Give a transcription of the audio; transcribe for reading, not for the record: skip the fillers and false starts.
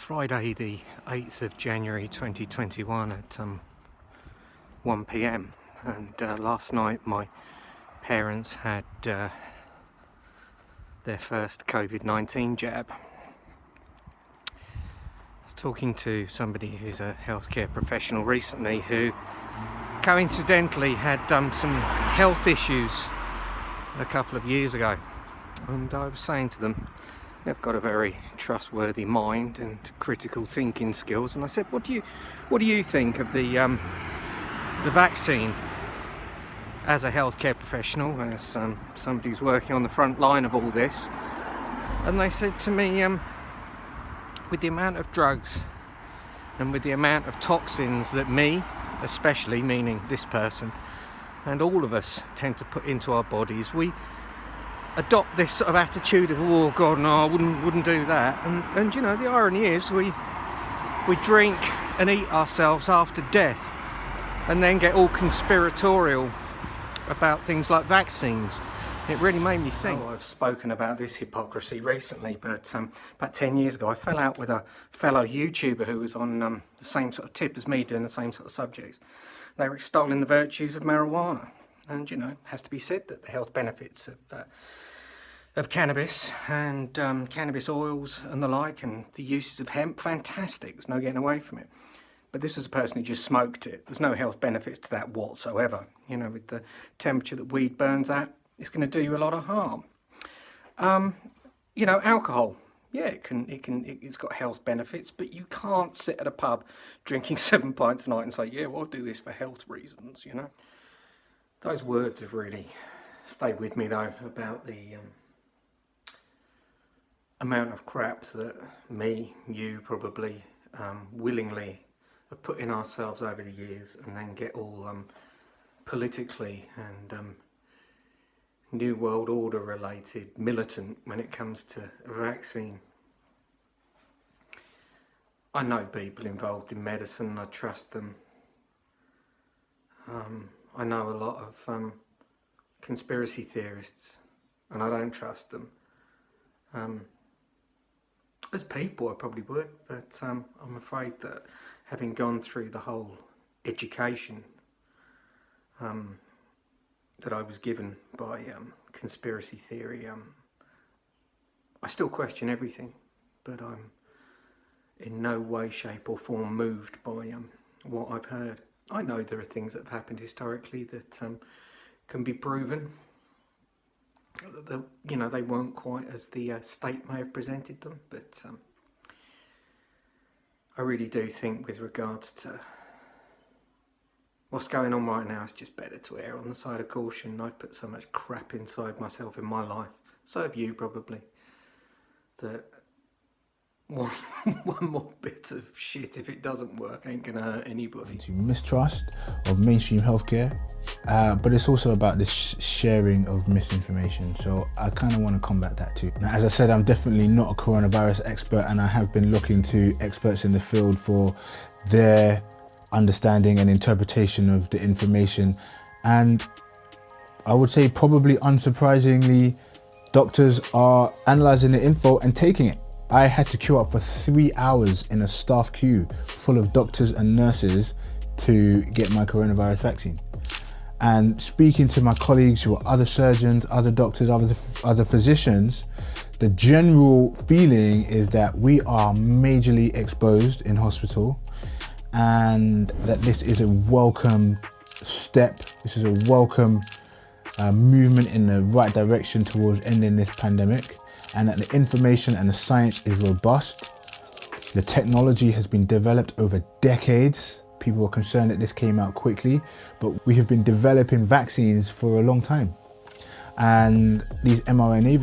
Friday the 8th of January 2021 at 1 p.m. and last night my parents had their first COVID-19 jab. I was talking to somebody who's a healthcare professional recently who coincidentally had some health issues a couple of years ago, and I was saying to them, they've got a very trustworthy mind and critical thinking skills, and I said, what do you think of the vaccine as a healthcare professional, as somebody who's working on the front line of all this? And they said to me, with the amount of drugs and with the amount of toxins that me, especially, meaning this person, and all of us tend to put into our bodies, we adopt this sort of attitude of, oh God, no, I wouldn't do that. And you know, the irony is we drink and eat ourselves after death and then get all conspiratorial about things like vaccines. It really made me think. I've spoken about this hypocrisy recently, but about 10 years ago I fell out with a fellow YouTuber who was on the same sort of tip as me, doing the same sort of subjects. They were extolling the virtues of marijuana, and you know, it has to be said that the health benefits of cannabis and cannabis oils and the like, and the uses of hemp, fantastic, there's no getting away from it. But this was a person who just smoked it. There's no health benefits to that whatsoever. You know, with the temperature that weed burns at, it's going to do you a lot of harm. You know, alcohol, yeah, it's got health benefits, but you can't sit at a pub drinking 7 pints a night and say, yeah, well, I'll do this for health reasons, you know. Those words have really stayed with me, though, about the amount of crap that me, you probably willingly have put in ourselves over the years, and then get all politically and New World Order related militant when it comes to a vaccine. I know people involved in medicine, I trust them. I know a lot of conspiracy theorists, and I don't trust them. As people I probably would, but I'm afraid that having gone through the whole education that I was given by conspiracy theory, I still question everything, but I'm in no way, shape or form moved by what I've heard. I know there are things that have happened historically that can be proven. You know, they weren't quite as the state may have presented them, but I really do think with regards to what's going on right now, it's just better to err on the side of caution. I've put so much crap inside myself in my life, so have you probably, that one more bit of shit, if it doesn't work, ain't gonna hurt anybody. To mistrust of mainstream healthcare, but it's also about this sharing of misinformation. So I kind of want to combat that too. Now, as I said, I'm definitely not a coronavirus expert, and I have been looking to experts in the field for their understanding and interpretation of the information. And I would say probably unsurprisingly, doctors are analysing the info and taking it. I had to queue up for 3 hours in a staff queue full of doctors and nurses to get my coronavirus vaccine. And speaking to my colleagues who are other surgeons, other doctors, other physicians, the general feeling is that we are majorly exposed in hospital, and that this is a welcome step. This is a welcome movement in the right direction towards ending this pandemic, and that the information and the science is robust. The technology has been developed over decades. People were concerned that this came out quickly, but we have been developing vaccines for a long time. And these mRNA